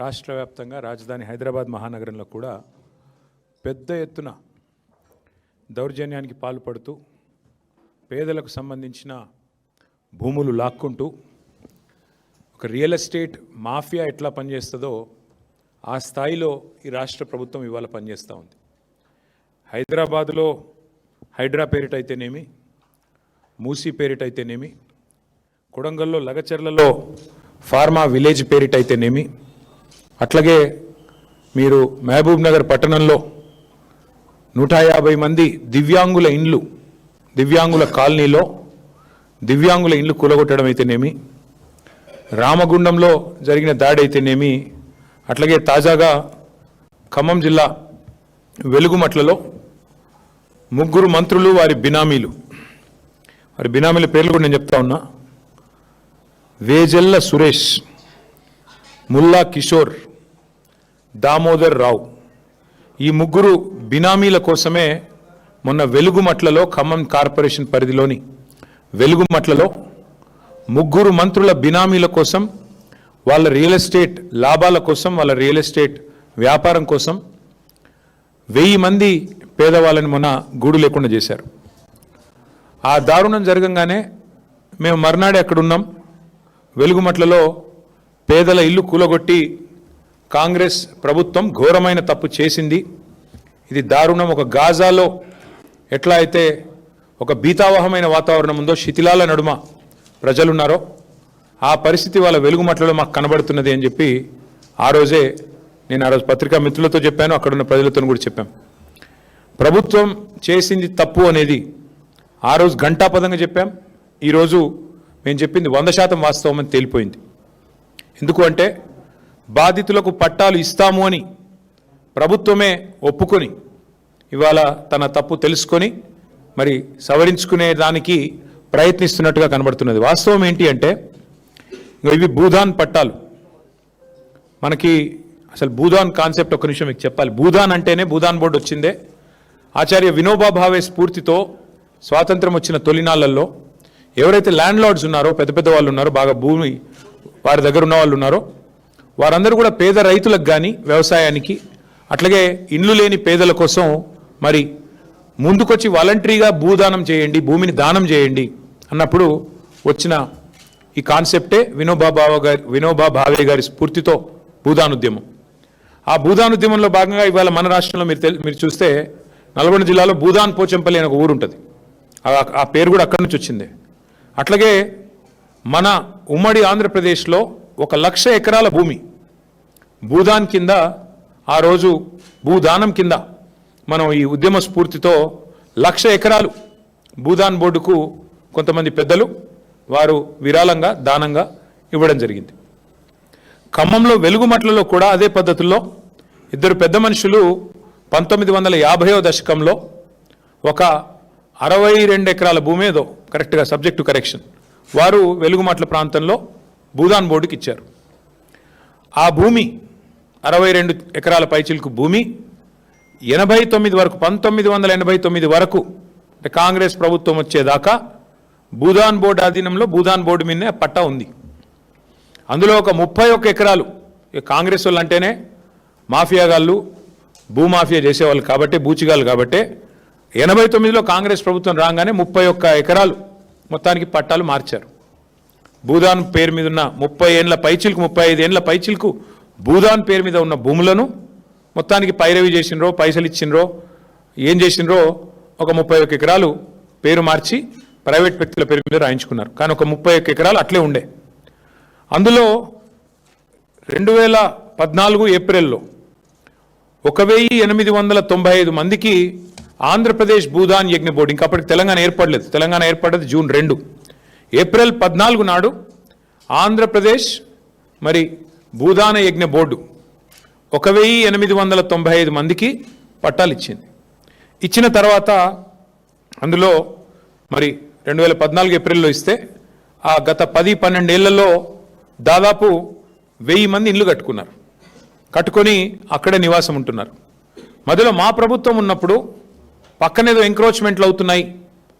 రాష్ట్ర వ్యాప్తంగా రాజధాని హైదరాబాద్ మహానగరంలో కూడా పెద్ద ఎత్తున దౌర్జన్యానికి పాల్పడుతూ పేదలకు సంబంధించిన భూములు లాక్కుంటూ ఒక రియల్ ఎస్టేట్ మాఫియా ఎట్లా పనిచేస్తుందో ఆ స్థాయిలో ఈ రాష్ట్ర ప్రభుత్వం ఇవాళ పనిచేస్తూ ఉంది. హైదరాబాదులో హైడ్రా పేరిటైతేనేమి, మూసీ పేరిటైతేనేమి, కొడంగల్లో లగచర్లలో ఫార్మా విలేజ్ పేరిటైతేనేమి, అట్లాగే మీరు మహబూబ్ నగర్ పట్టణంలో 150 మంది దివ్యాంగుల కాలనీలో దివ్యాంగుల ఇండ్లు కూలగొట్టడం అయితేనేమి, రామగుండంలో జరిగిన దాడి అయితేనేమి, అట్లాగే తాజాగా ఖమ్మం జిల్లా వెలుగుమట్లలో 3 మంత్రులు వారి బినామీల పేర్లు కూడా నేను చెప్తా ఉన్నా. వేజెల్ల సురేష్, ముల్లా కిషోర్, దామోదర్ రావు, ఈ 3 బినామీల కోసమే మొన్న వెలుగుమట్లలో ఖమ్మం కార్పొరేషన్ పరిధిలోని వెలుగుమట్లలో 3 మంత్రుల బినామీల కోసం, వాళ్ళ రియల్ ఎస్టేట్ లాభాల కోసం, వాళ్ళ రియల్ ఎస్టేట్ వ్యాపారం కోసం 1000 మంది పేదవాళ్ళని మొన్న గూడు లేకుండా చేశారు. ఆ దారుణం జరగంగానే మేము మర్నాడే అక్కడున్నాం. వెలుగుమట్లలో పేదల ఇల్లు కూలగొట్టి కాంగ్రెస్ ప్రభుత్వం ఘోరమైన తప్పు చేసింది. ఇది దారుణం. ఒక గాజాలో ఎట్లా అయితే ఒక భీతావహమైన వాతావరణం ఉందో, శిథిలాల నడుమ ప్రజలున్నారో, ఆ పరిస్థితి వాళ్ళ వెలుగుమట్లలో మాకు కనబడుతున్నది అని చెప్పి ఆ రోజు పత్రికా మిత్రులతో చెప్పాను, అక్కడున్న ప్రజలతో కూడా చెప్పాం. ప్రభుత్వం చేసింది తప్పు అనేది ఆ రోజు ఘంటాపదంగా చెప్పాం. ఈరోజు మేము చెప్పింది 100% వాస్తవం అని తేలిపోయింది. ఎందుకు అంటే బాధితులకు పట్టాలు ఇస్తాము అని ప్రభుత్వమే ఒప్పుకొని ఇవాళ తన తప్పు తెలుసుకొని మరి సవరించుకునే దానికి ప్రయత్నిస్తున్నట్టుగా కనబడుతున్నది. వాస్తవం ఏంటి అంటే ఇవి భూదాన్ పట్టాలు. మనకి అసలు భూదాన్ కాన్సెప్ట్ ఒక నిమిషం మీకు చెప్పాలి. భూదాన్ అంటేనే భూదాన్ బోర్డు వచ్చిందే ఆచార్య వినోబా భావే స్ఫూర్తితో. స్వాతంత్రం వచ్చిన తొలినాళ్లలో ఎవరైతే ల్యాండ్ లార్డ్స్ ఉన్నారో, పెద్ద పెద్ద వాళ్ళు ఉన్నారో, బాగా భూమి వారి దగ్గర ఉన్న వాళ్ళు ఉన్నారో, వారందరూ కూడా పేద రైతులకు కానీ వ్యవసాయానికి, అట్లాగే ఇండ్లు లేని పేదల కోసం మరి ముందుకొచ్చి వాలంటరీగా భూదానం చేయండి, భూమిని దానం చేయండి అన్నప్పుడు వచ్చిన ఈ కాన్సెప్టే వినోబా భావే గారి స్ఫూర్తితో భూదానుద్యమం. ఆ భూదానుద్యమంలో భాగంగా ఇవాళ మన రాష్ట్రంలో మీరు చూస్తే నల్గొండ జిల్లాలో భూదాన్ పోచంపల్లి అనే ఒక ఊరు ఉంటుంది. ఆ పేరు కూడా అక్కడి నుంచి వచ్చింది. అట్లాగే మన ఉమ్మడి ఆంధ్రప్రదేశ్లో 1,00,000 ఎకరాల భూమి భూదాన్ కింద, ఆ రోజు భూదానం కింద మనం ఈ ఉద్యమ స్ఫూర్తితో 1,00,000 ఎకరాలు భూదాన్ బోర్డుకు కొంతమంది పెద్దలు వారు విరాళంగా దానంగా ఇవ్వడం జరిగింది. ఖమ్మంలో వెలుగుమట్లలో కూడా అదే పద్ధతుల్లో 2 పెద్ద మనుషులు 1950వ దశకంలో ఒక 62 ఎకరాల భూమి ఏదో కరెక్ట్గా సబ్జెక్ట్ టు కరెక్షన్ వారు వెలుగుమట్ల ప్రాంతంలో భూదాన్ బోర్డుకి ఇచ్చారు. ఆ భూమి 62 ఎకరాల పైచిలకు భూమి 89 వరకు 1989 వరకు కాంగ్రెస్ ప్రభుత్వం వచ్చేదాకా భూదాన్ బోర్డు అధీనంలో భూదాన్ బోర్డు మీదనే పట్టా ఉంది. అందులో ఒక 31 ఎకరాలు కాంగ్రెస్ వాళ్ళు అంటేనే మాఫియాగాళ్ళు, భూమాఫియా చేసేవాళ్ళు కాబట్టి, బూచిగాళ్ళు కాబట్టి 89లో కాంగ్రెస్ ప్రభుత్వం రాగానే 31 ఎకరాలు మొత్తానికి పట్టాలు మార్చారు. భూదాన్ పేరు మీద ఉన్న 30 ఏళ్ళ పైచిలకు 35 ఏళ్ళ పైచిలకు భూదాన్ పేరు మీద ఉన్న భూములను మొత్తానికి పైరవి చేసినరో, పైసలు ఇచ్చినరో, ఏం చేసినరో ఒక 31 ఎకరాలు పేరు మార్చి ప్రైవేట్ వ్యక్తుల పేరు మీద రాయించుకున్నారు. కానీ ఒక 31 ఎకరాలు అట్లే ఉండే. అందులో 2014 ఏప్రిల్లో 1895 మందికి ఆంధ్రప్రదేశ్ భూదాన్ యజ్ఞ బోర్డు, ఇంకా అప్పటికి తెలంగాణ ఏర్పడలేదు, తెలంగాణ ఏర్పడ్డది జూన్ 2, ఏప్రిల్ 14 నాడు ఆంధ్రప్రదేశ్ మరి భూదాన యజ్ఞ బోర్డు 1895 మందికి పట్టాలు ఇచ్చింది. ఇచ్చిన తర్వాత అందులో మరి 2014 ఏప్రిల్లో ఇస్తే ఆ గత 10-12 ఏళ్లలో దాదాపు 1000 మంది ఇళ్ళు కట్టుకొని అక్కడే నివాసం ఉంటున్నారు. మధ్యలో మా ప్రభుత్వం ఉన్నప్పుడు పక్కనేదో ఎంక్రోచ్మెంట్లు అవుతున్నాయి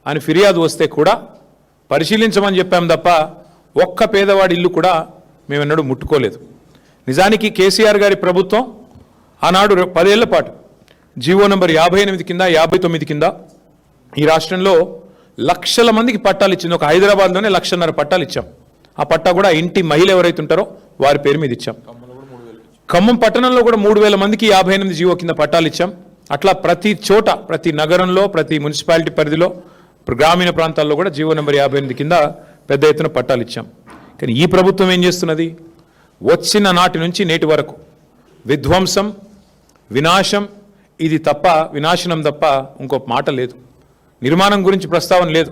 అని ఫిర్యాదు వస్తే కూడా పరిశీలించమని చెప్పాం తప్ప ఒక్క పేదవాడి ఇల్లు కూడా మేమెన్నడూ ముట్టుకోలేదు. నిజానికి కేసీఆర్ గారి ప్రభుత్వం ఆనాడు 10 ఏళ్ల పాటు జీవో నంబర్ 58 కింద 59 కింద ఈ రాష్ట్రంలో లక్షల మందికి పట్టాలు ఇచ్చింది. ఒక హైదరాబాద్లోనే 1,50,000 పట్టాలు ఇచ్చాం. ఆ పట్టా కూడా ఇంటి మహిళ ఎవరైతే ఉంటారో వారి పేరు మీద ఇచ్చాం. ఖమ్మం పట్టణంలో కూడా 3,000 మందికి 58 జీవో కింద పట్టాలు ఇచ్చాం. అట్లా ప్రతి చోట, ప్రతి నగరంలో, ప్రతి మున్సిపాలిటీ పరిధిలో, గ్రామీణ ప్రాంతాల్లో కూడా జీవో నెంబర్ 58 కింద పెద్ద ఎత్తున పట్టాలు ఇచ్చాం. కానీ ఈ ప్రభుత్వం ఏం చేస్తున్నది? వచ్చిన నాటి నుంచి నేటి వరకు విధ్వంసం, వినాశం, ఇది తప్ప, వినాశనం తప్ప ఇంకో మాట లేదు. నిర్మాణం గురించి ప్రస్తావన లేదు.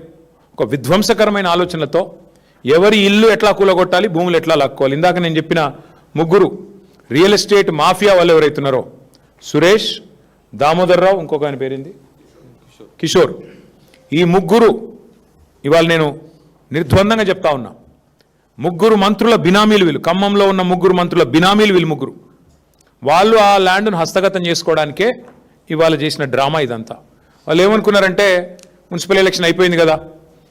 ఒక విధ్వంసకరమైన ఆలోచనలతో ఎవరి ఇల్లు ఎట్లా కూలగొట్టాలి, భూములు ఎట్లా లాక్కోవాలి. ఇందాక నేను చెప్పిన ముగ్గురు రియల్ ఎస్టేట్ మాఫియా వాళ్ళు ఎవరైతున్నారో, సురేష్, దామోదర్ రావు, ఇంకొక ఆయన పేరింది కిషోర్, ఈ ముగ్గురు ఇవాళ నేను నిర్ద్వందంగా చెప్తా ఉన్నా, ముగ్గురు మంత్రుల బినామీలు వీళ్ళు. ఖమ్మంలో ఉన్న ముగ్గురు మంత్రుల బినామీలు వీళ్ళు ముగ్గురు. వాళ్ళు ఆ ల్యాండ్ను హస్తగతం చేసుకోవడానికే ఇవాళ చేసిన డ్రామా ఇదంతా. వాళ్ళు ఏమనుకున్నారంటే మున్సిపల్ ఎలక్షన్ అయిపోయింది కదా,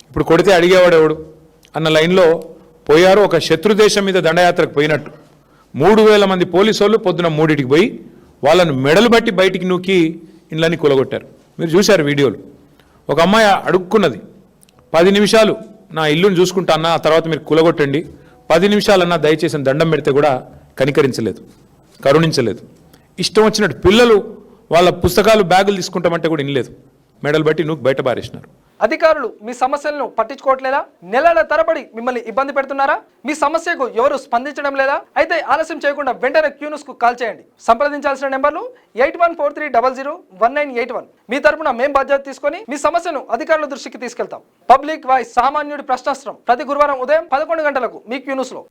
ఇప్పుడు కొడితే అడిగేవాడు ఎవడు అన్న లైన్లో పోయారు. ఒక శత్రుదేశం మీద దండయాత్రకు పోయినట్టు 3,000 మంది పోలీసు వాళ్ళు పొద్దున 3ంటికి పోయి వాళ్ళను మెడలు బట్టి బయటికి నూకి ఇళ్ళని కూలగొట్టారు. మీరు చూశారు వీడియోలు. ఒక అమ్మాయి అడుక్కున్నది, 10 నిమిషాలు నా ఇల్లుని చూసుకుంటా అన్న, ఆ తర్వాత మీరు కూలగొట్టండి, 10 నిమిషాలన్నా దయచేసి దండం పెడితే కూడా కనికరించలేదు, కరుణించలేదు. ఇష్టం వచ్చినట్టు పిల్లలు వాళ్ళ పుస్తకాలు, బ్యాగులు తీసుకుంటామంటే కూడా ఇనలేదు, మెడలు బట్టి నూకి బయట పారేసినారు. అధికారులు మీ సమస్యలను పట్టించుకోవట్లేదా? నెలల తరబడి మిమ్మల్ని ఇబ్బంది పెడుతున్నారా? మీ సమస్యకు ఎవరు స్పందించడం లేదా? అయితే ఆలస్యం చేయకుండా వెంటనే క్యూన్యూస్ కు కాల్ చేయండి. సంప్రదించాల్సిన నెంబర్లు 8143001981. మీ తరపున మేం బాధ్యత తీసుకొని మీ సమస్యను అధికారుల దృష్టికి తీసుకెళ్తాం. పబ్లిక్ వాయిస్, సామాన్యుడి ప్రశ్నాస్త్రం, ప్రతి గురువారం ఉదయం 11 గంటలకు మీ క్యూన్యూస్ లో.